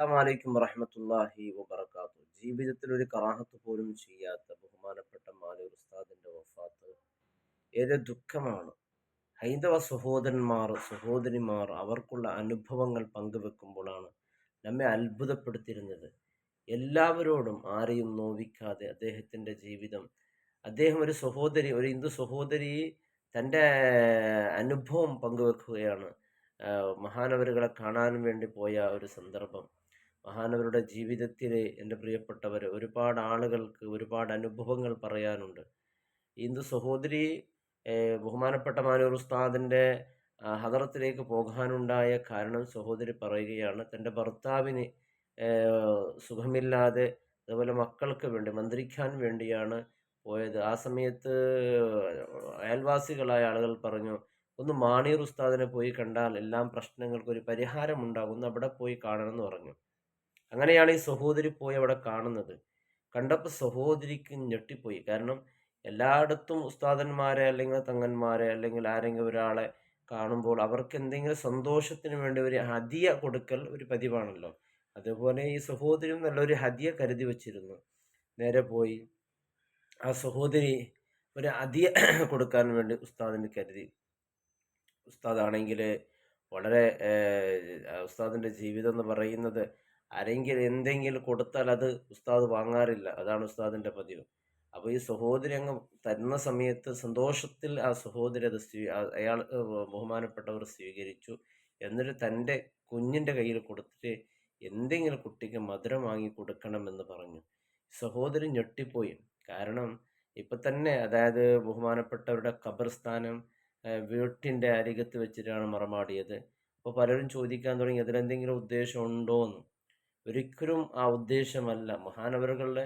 അസ്സലാമലൈക്കും വറഹ്മത്തുള്ളാഹി വബറകാതുഹു. ജീവിതത്തിൽ ഒരു കറാഹത്ത് പോലും ചെയ്യാത്ത ബഹുമാനപ്പെട്ട മാനൂർ ഉസ്താദിന്റെ വഫാത്ത് ഏറെ ദുഃഖമാണ്. ഹൈന്ദവ സഹോദരന്മാർ, സഹോദരിമാർ അവർക്കുള്ള അനുഭവങ്ങൾ പങ്കുവെക്കുമ്പോഴാണ് നമ്മെ അത്ഭുതപ്പെടുത്തിയിരുന്നത്. എല്ലാവരോടും ആരെയും നോവിക്കാതെ അദ്ദേഹത്തിൻ്റെ ജീവിതം, അദ്ദേഹം ഒരു ഹിന്ദു സഹോദരി തൻ്റെ അനുഭവം പങ്കുവെക്കുകയാണ്. മഹാനവരുകളെ കാണാൻ വേണ്ടി പോയ ഒരു സന്ദർഭം. മഹാനവരുടെ ജീവിതത്തിൽ എൻ്റെ പ്രിയപ്പെട്ടവർ, ഒരുപാട് ആളുകൾക്ക് ഒരുപാട് അനുഭവങ്ങൾ പറയാനുണ്ട്. ഹിന്ദു സഹോദരി ബഹുമാനപ്പെട്ട മാനൂർ ഉസ്താദിൻ്റെ ഹദറത്തിലേക്ക് പോകാനുണ്ടായ കാരണം സഹോദരി പറയുകയാണ്. തൻ്റെ ഭർത്താവിന് സുഖമില്ലാതെ, അതുപോലെ മക്കൾക്ക് വേണ്ടി മന്ത്രിക്കാൻ വേണ്ടിയാണ് പോയത്. ആ സമയത്ത് അയൽവാസികളായ ആളുകൾ പറഞ്ഞു, ഒന്ന് മാണീർ ഉസ്താദിനെ പോയി കണ്ടാൽ എല്ലാം പ്രശ്നങ്ങൾക്ക് ഒരു പരിഹാരമുണ്ടാകും, ഒന്ന് അവിടെ പോയി കാണണമെന്ന് പറഞ്ഞു. അങ്ങനെയാണ് ഈ സഹോദരി പോയി അവിടെ കാണുന്നത്. കണ്ടപ്പോൾ സഹോദരിക്ക് ഞെട്ടിപ്പോയി. കാരണം എല്ലായിടത്തും ഉസ്താദന്മാരെ അല്ലെങ്കിൽ തങ്ങന്മാരെ അല്ലെങ്കിൽ ആരെങ്കിലും ഒരാളെ കാണുമ്പോൾ അവർക്ക് എന്തെങ്കിലും സന്തോഷത്തിന് വേണ്ടി ഒരു ഹദിയ കൊടുക്കൽ ഒരു പതിവാണല്ലോ. അതുപോലെ ഈ സഹോദരിയും നല്ലൊരു ഹദിയ കരുതി വച്ചിരുന്നു. നേരെ പോയി ആ സഹോദരി ഒരു ഹദിയ കൊടുക്കാൻ വേണ്ടി ഉസ്താദിന് കരുതി. ഉസ്താദാണെങ്കിൽ വളരെ ഉസ്താദിൻ്റെ ജീവിതം എന്ന് പറയുന്നത് ആരെങ്കിലും എന്തെങ്കിലും കൊടുത്താൽ അത് ഉസ്താദ് വാങ്ങാറില്ല. അതാണ് ഉസ്താദിൻ്റെ പതിവ്. അപ്പോൾ ഈ സഹോദരി അങ്ങ് തരുന്ന സമയത്ത് സന്തോഷത്തിൽ ആ സഹോദരി അത് അയാൾ ബഹുമാനപ്പെട്ടവർ സ്വീകരിച്ചു. എന്നിട്ട് തൻ്റെ കുഞ്ഞിൻ്റെ കയ്യിൽ കൊടുത്തിട്ട് എന്തെങ്കിലും കുട്ടിക്ക് മധുരം വാങ്ങി കൊടുക്കണമെന്ന് പറഞ്ഞു. സഹോദരി ഞെട്ടിപ്പോയി. കാരണം ഇപ്പം തന്നെ, അതായത് ബഹുമാനപ്പെട്ടവരുടെ ഖബർസ്ഥാനം വീട്ടിൻ്റെ അരികത്ത് വെച്ചിട്ടാണ് മറമാടിയത്. അപ്പോൾ പലരും ചോദിക്കാൻ തുടങ്ങി, അതിലെന്തെങ്കിലും ഉദ്ദേശം ഉണ്ടോ എന്ന്. ഒരിക്കലും ആ ഉദ്ദേശമല്ല. മഹാനവറുകളുടെ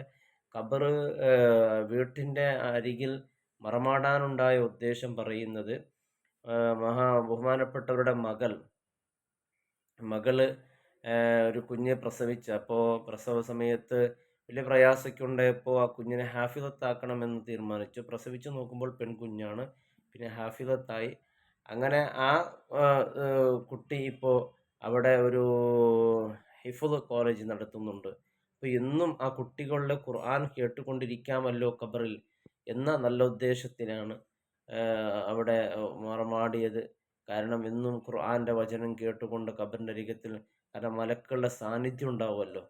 ഖബർ വീട്ടിൻ്റെ അരികിൽ മറമാടാനുണ്ടായ ഉദ്ദേശം പറയുന്നത്, ബഹുമാനപ്പെട്ടവരുടെ മകള് ഒരു കുഞ്ഞെ പ്രസവിച്ച, അപ്പോൾ പ്രസവ സമയത്ത് വലിയ പ്രയാസമൊക്കെ ഉണ്ടായപ്പോൾ ആ കുഞ്ഞിനെ ഹാഫിളത്താക്കണമെന്ന് തീരുമാനിച്ചു. പ്രസവിച്ച് നോക്കുമ്പോൾ പെൺകുഞ്ഞാണ്. പിന്നെ ഹാഫിളത്തായി. അങ്ങനെ ആ കുട്ടി ഇപ്പോൾ അവിടെ ഒരു ഹിഫ്ള് കോളേജ് നടത്തുന്നുണ്ട്. അപ്പോൾ എന്നും ആ കുട്ടികളുടെ ഖുർആൻ കേട്ടുകൊണ്ടിരിക്കാമല്ലോ ഖബറിൽ എന്ന നല്ല ഉദ്ദേശത്തിലാണ് അവിടെ മറമാടിയത്. കാരണം എന്നും ഖുർആൻ്റെ വചനം കേട്ടുകൊണ്ട് ഖബറിൻ്റെ അരികത്തിൽ, കാരണം മലക്കുകളുടെ സാന്നിധ്യം ഉണ്ടാവുമല്ലോ.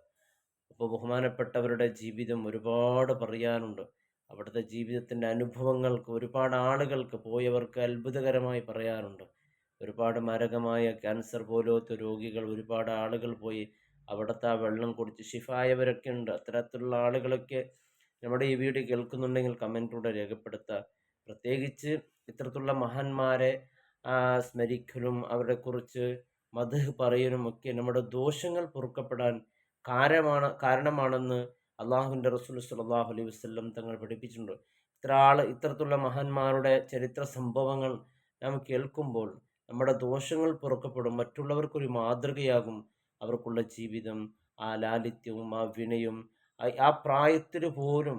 അപ്പോൾ ബഹുമാനപ്പെട്ടവരുടെ ജീവിതം ഒരുപാട് പറയാനുണ്ട്. അവിടുത്തെ ജീവിതത്തിൻ്റെ അനുഭവങ്ങൾക്ക് ഒരുപാട് ആളുകൾക്ക്, പോയവർക്ക് അത്ഭുതകരമായി പറയാറുണ്ട്. ഒരുപാട് മാരകമായ ക്യാൻസർ പോലത്തെ രോഗികൾ, ഒരുപാട് ആളുകൾ പോയി അവിടുത്തെ ആ വെള്ളം കുടിച്ച് ഷിഫായവരൊക്കെ ഉണ്ട്. അത്തരത്തിലുള്ള ആളുകളൊക്കെ നമ്മുടെ ഈ വീഡിയോ കേൾക്കുന്നുണ്ടെങ്കിൽ കമൻറ്റിലൂടെ രേഖപ്പെടുത്തുക. പ്രത്യേകിച്ച് ഇത്തരത്തിലുള്ള മഹാന്മാരെ സ്മരിക്കലും അവരെ കുറിച്ച് മദ്ഹ് പറയലും ഒക്കെ നമ്മുടെ ദോഷങ്ങൾ പൊറുക്കപ്പെടാൻ കാരണമാണെന്ന് അള്ളാഹുവിൻ്റെ റസൂൽ സ്വല്ലല്ലാഹു അലൈഹി വസല്ലം തങ്ങൾ പഠിപ്പിച്ചിട്ടുണ്ട്. ഇത്തരത്തിലുള്ള മഹാന്മാരുടെ ചരിത്ര സംഭവങ്ങൾ നാം കേൾക്കുമ്പോൾ നമ്മുടെ ദോഷങ്ങൾ പൊറുക്കപ്പെടും, മറ്റുള്ളവർക്കൊരു മാതൃകയാകും. അവർക്കുള്ള ജീവിതം, ആ ലാലിത്യവും ആ വിനയും, ആ പ്രായത്തിൽ പോലും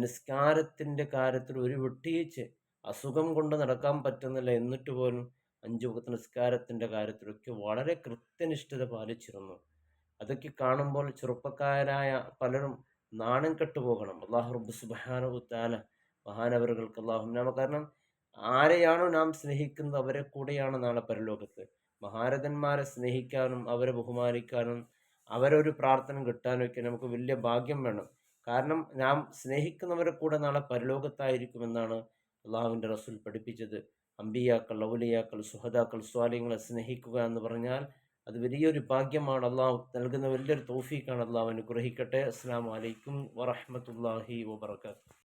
നിസ്കാരത്തിൻ്റെ കാര്യത്തിൽ ഒരു വിട്ടുവീഴ്ച, അസുഖം കൊണ്ട് നടക്കാൻ പറ്റുന്നില്ല എന്നിട്ട് പോലും 5 വക്ത് നിസ്കാരത്തിൻ്റെ കാര്യത്തിലൊക്കെ വളരെ കൃത്യനിഷ്ഠത പാലിച്ചിരുന്നു. അതൊക്കെ കാണുമ്പോൾ ചെറുപ്പക്കാരായ പലരും നാണം കെട്ടു പോകണം. അള്ളാഹു റബ്ബ് സുബ്ഹാനഹു വ തആല മഹാനവറുകൾക്ക് കാരണം ആരെയാണോ നാം സ്നേഹിക്കുന്നത് അവരെ കൂടെയാണ് നാളെ പരലോകത്ത്. മഹാരഥന്മാരെ സ്നേഹിക്കാനും അവരെ ബഹുമാനിക്കാനും അവരൊരു പ്രാർത്ഥന കിട്ടാനും ഒക്കെ നമുക്ക് വലിയ ഭാഗ്യം വേണം. കാരണം നാം സ്നേഹിക്കുന്നവരെ കൂടെ നാളെ പരലോകത്തായിരിക്കുമെന്നാണ് അള്ളാഹുവിൻ്റെ റസൂൽ പഠിപ്പിച്ചത്. അമ്പിയാക്കൾ, ഔലിയാക്കൾ, സുഹദാക്കൾ, സ്വാലിഹ്യങ്ങളെ സ്നേഹിക്കുക എന്ന് പറഞ്ഞാൽ അത് വലിയൊരു ഭാഗ്യമാണ്. അള്ളാഹു നൽകുന്ന വലിയൊരു തൗഫീഖാണ്. അള്ളാഹു അനുഗ്രഹിക്കട്ടെ. അസ്സലാമു അലൈക്കും വറഹ്മത്തുള്ളാഹി വബറകാതുഹു.